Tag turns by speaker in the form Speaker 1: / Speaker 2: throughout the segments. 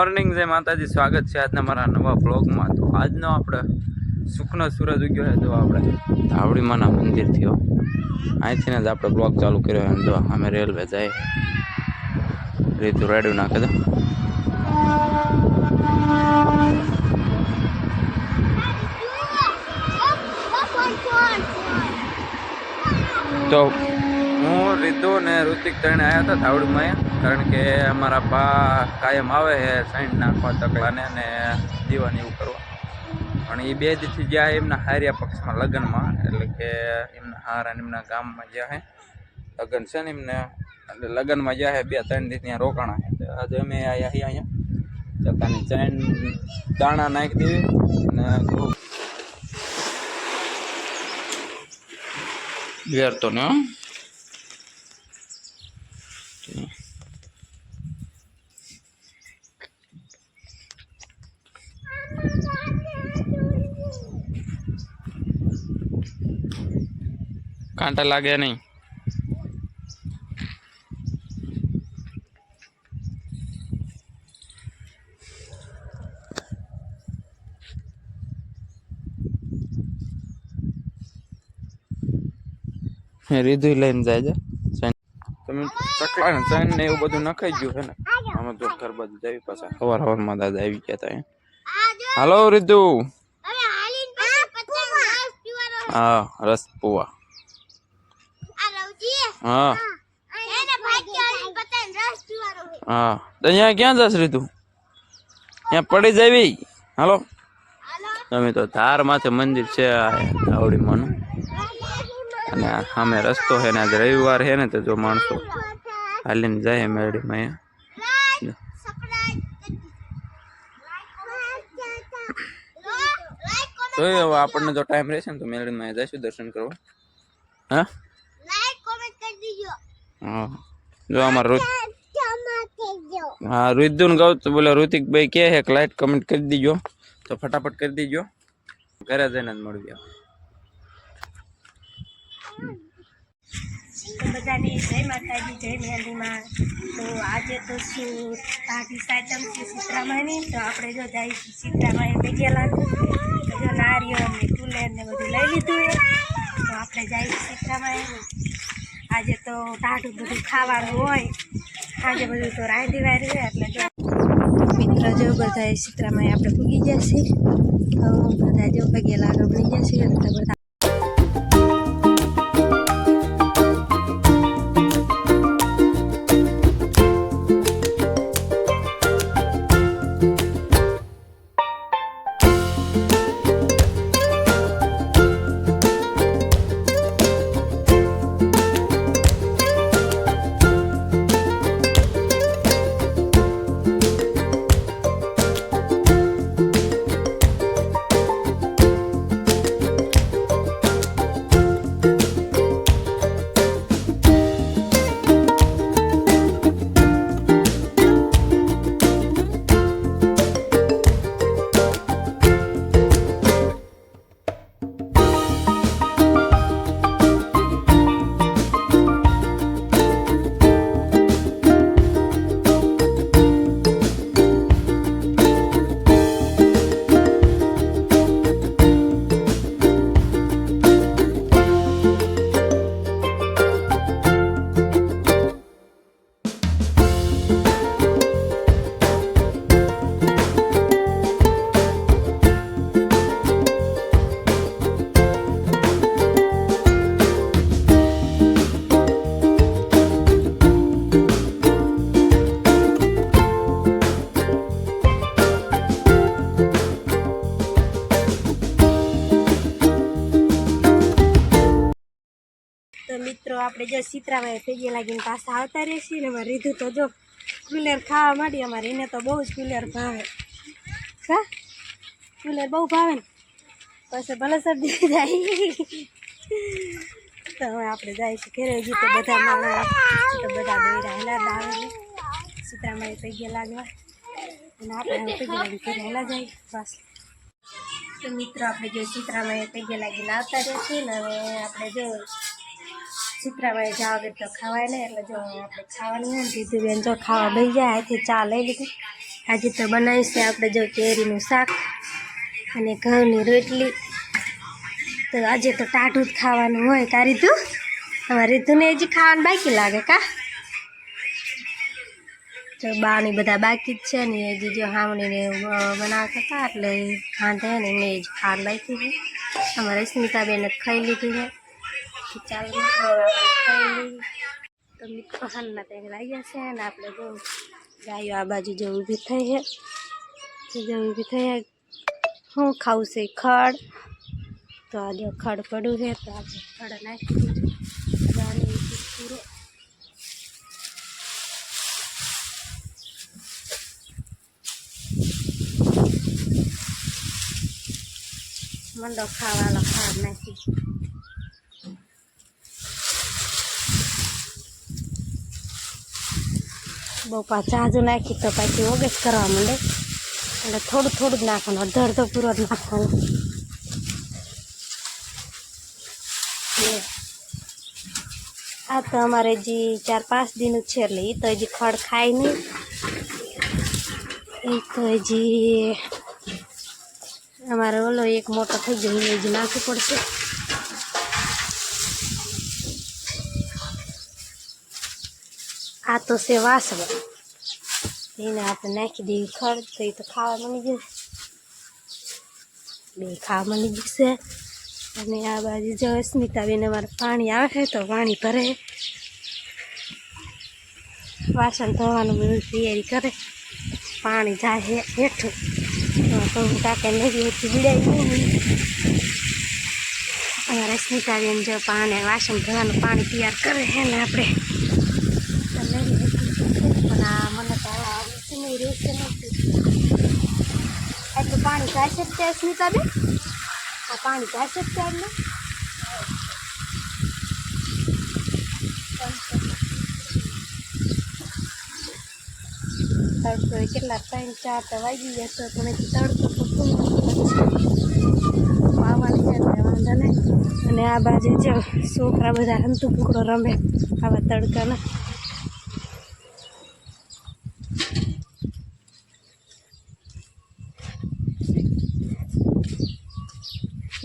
Speaker 1: Morning જય માતાજી, સ્વાગત છે આજના મારા નવા બ્લોગમાં। તો આજનો આપણે સુખનો સૂરજ ઉગ્યો છે। જો આપણે ધાવડીમાના મંદિર થયો અહીંથી જ આપણે બ્લોગ ચાલુ કર્યો છે। જો અમે રેલવે જાય રીતું રેડ્યું નાખે તો હું રીતુ ને ઋતિક ત્રણે આવ્યા હતા ધાવડીમાં, કારણ કે અમારા બા કાયમ આવે છે સાઈડ નાખવા ચકલાને ને દીવાની એવું કરવા। પણ એ બે દિવસથી જ્યાં એમના હારિયા પક્ષમાં લગ્નમાં, એટલે કે એમના હારા એમના ગામમાં જ્યાં છે લગ્ન છે ને એમને, એટલે લગ્નમાં જ્યાં છે 2-3 દિવસ ત્યાં રોકાણા છે। આજે અમે આવ્યા છીએ અહીંયા ચકાની ચેન દાણા નાખી દેવી અને વેરતો ને કાંટા લાગે નહીં। રીધુ લઈને જાય છે તમે ચકલા ને ચેન ને એવું બધું નખાઈ ગયું છે ને। અમે તો ઘર બાજુ જાવી પાછા સવારમાં દાદા આવી ગયા હતા। હાલો રીધુ, હા રસ પુવા, હા હા અહીંયા ક્યાં જશ રીધુ? ત્યાં પડી જાવી। હાલો તમે તો ધાર માથે મંદિર છે ધાવડીમાનું, અને સામે રસ્તો છે ને આજ રવિવાર છે ને, તો જો માણસો હાલીને જાય મેળીમાં। જોઈએ હવે આપણને જો ટાઈમ રહેશે ને તો મેળીમાં જઈશું દર્શન કરવા। હા હા જો અમારે હા રુદ્ધુ ને કહું તો બોલે ઋતિક ભાઈ કે છે લાઈક કમેન્ટ કરી દીજો, તો ફટાફટ કરી દીજો, ઘરે જઈને જ મળીએ।
Speaker 2: બધાને જય માતાજી, જય મેરડીમાં। તો આજે તો શું તાજી સાચમ છે સીતરામાની, તો આપણે જો જાય સીતરામાએ ભેગેલા જો નારિયેળ ને તુલેર ને બધું લઈ લીધું છે, તો આપણે જાય સીતરામાએ। આજે તો ટાઢું બધું ખાવાનું હોય, આજે બધું તો રાંધી વાળી હોય, એટલે જો મિત્ર જો બધા સીતરામાએ આપણે પૂગી જશે, તો બધા જો ભેગેલા ગમણી જશે, એટલે બધા મિત્રો આપણે જો સીતરામાએ ભેગી લાગીને પાછા આવતા રહેશે ને। અમારે રીધું તો જો કુલેર ખાવા માંડી, અમારે એને તો બહુ જ કુલેર ભાવે, હા કુલેર બહુ ભાવે ને, પછી ભલે શરદી જાય। તો હવે આપણે જઈશું ઘરે, હજી તો બધા મારા તો બધા દોરા હેલા આવે સીતરામાએ ભેગી લાગવા, અને આપણે ભેગી લાગી ઘરે હેલા જાય બસ। તો મિત્રો આપણે જો સીતરામાએ ભેગી લાગીને આવતા રહેશે ને, હવે આપણે જો સીતરામાએ જાવ તો ખવાય નહીં, એટલે જો આપણે ખાવાની હોય ને દીધું બેન જો ખાવા લઈ જાય, અહીંથી ચા લઈ લીધી આજે તો બનાવ્યું છે આપણે જો કેરીનું શાક અને ઘઉંની રોટલી. તો આજે તો ટાઢું જ ખાવાનું હોય. કા રીતુ? તમારે રીતુને હજી ખાવાનું બાકી લાગે કા? તો બાની બધા બાકી જ છે ને હજી જો હામણીને બનાવતા હતા એટલે ખાંધે ને એમને જ ખાવાનું બાકી છે. અમારે સ્મિતાબેને ખાઈ લીધું છે. ચાલો મિત્રો હવે આપણે ખાઈ લઈએ. તો મિત્રો હાલના ત્યાં લાગ્યા છે ને આપણે જો ગાયો આ બાજુ જો ઊભી થઈ છે. જો ઊભી થઈ શું ખાવું છે ખડ. તો આ જો ખડ પડ્યું છે તો આપણે ખડ નાખી દીધું. મંડો ખાવાનો ખાડ નાખી. બહુ ચાજુ નાખી તો પછી ઓગેસ કરવા માંડે એટલે થોડું થોડું જ નાખવાનું. અડધો પૂરો જ નાખવાનો. આ તો અમારે હજી 4-5 દિનનું છે એટલે એ તો હજી ખડ ખાય નહીં. એ તો હજી અમારે ઓલો એક મોટો થઈ ગયો એને હજી નાખવું પડશે. આ તો છે વાસણ એને આપણે નાખી દઈએ ખડ તો એ તો ખાવા મળી જાય. બે ખાવા મળી જશે. અને આ બાજુ જો સ્મિતાબેન અમારે પાણી આવે છે તો પાણી ભરે. વાસણ ધોવાનું બધું તૈયારી કરે. પાણી જાય હેઠું તો કાકે નદી હેઠી બીડાઈ નહીં. અમારા સ્મિતાબેન જો પાણી વાસણ ધોવાનું પાણી તૈયાર કરે છે ને આપણે પણ આ મને તો નહીં રહેશે નથી. એટલું પાણી જાય છે ત્યાં સ્મિતાબેન? આ પાણી જાય છે ત્યાં તડકો કેટલા 3-4 તો વાગી જશે પણ હજી તડકો તો આવવાની છે વાંધો નહીં. અને આ બાજુ જો છોકરા બધા હંતુ ફૂકડો રમે આવા તડકાના.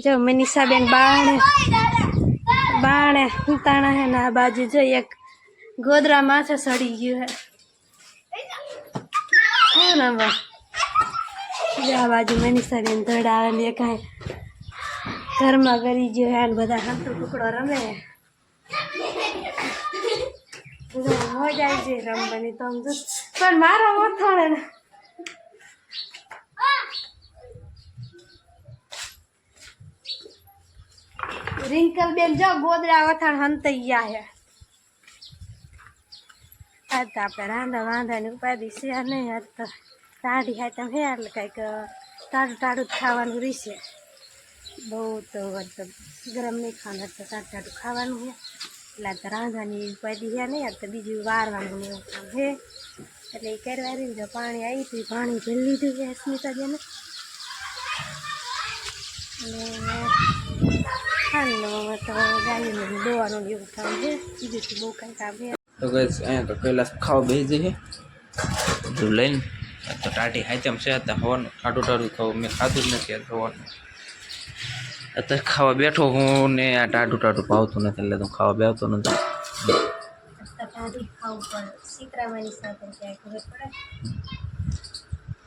Speaker 2: જો મનીષાબેન બાણે ઉતાણા હે ને આ બાજુ જો એક ગોદરા માથે સડી ગયું હે ને આ બાજુ મનીષાબેન ધડાવે ને કાંઈ ઘરમાં કરી ગયો હે ને બધા હંતુ ટુકડો રમે. મજા આવી જાય રમવાની તો પણ મારા ઓથાણે ને રિંકલ બેન જો ગોદરા વથાણ હંતાઈ ગયા હે. આજ તો આપણે રાંધા વાંધાની ઉપાધિ છે નહીં. આજ તો ટાઢી ખાય તેમ હે એટલે કંઈક ટાઢું જ ખાવાનું રહેશે. બહુ તો ગરમ નહીં ખાવાનું તો ટાઢું ખાવાનું છે. એટલે આજ તો રાંધાની ઉપાધિ છે નહીં. આજ તો બીજું વારવાનું એવું કામ છે એટલે એ કરવા રહ્યું. જો પાણી આવી હતું પાણી ભરી લીધું છે સ્મિતાબેને. અને તો ગાડીને દોવાનું એવું કામ છે. બીજું તો બહુ કાંઈ કામ છે.
Speaker 1: તો ગઈ અહીંયા તો કૈલાસ ખાવા બેસી જઈએ બધું લઈને. તો ટાટી હાચમ છે અત્યારે હવાનું ટાઢું ખાવું મેં ખાધું જ નથી હવાનું. અત્યારે ખાવા બેઠો હું ને આ ટાઢું ભાવતું નથી એટલે હું ખાવા બેસતો નથી.
Speaker 2: ખાવું પડે શીતરામાની સાથે ક્યાંય ખબર પડે.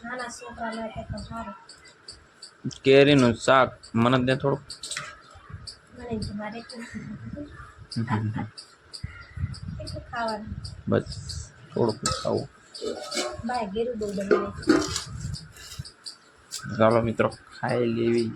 Speaker 2: નાના છોકરા માટે તો સારું.
Speaker 1: કેરીનું શાક મને દે થોડુંક.
Speaker 2: મને મારે ખાવાનું
Speaker 1: બસ થોડુંક ખાવું.
Speaker 2: બાય ગેરું બહુ બને.
Speaker 1: ચાલો મિત્રો ખાઈ લેવી.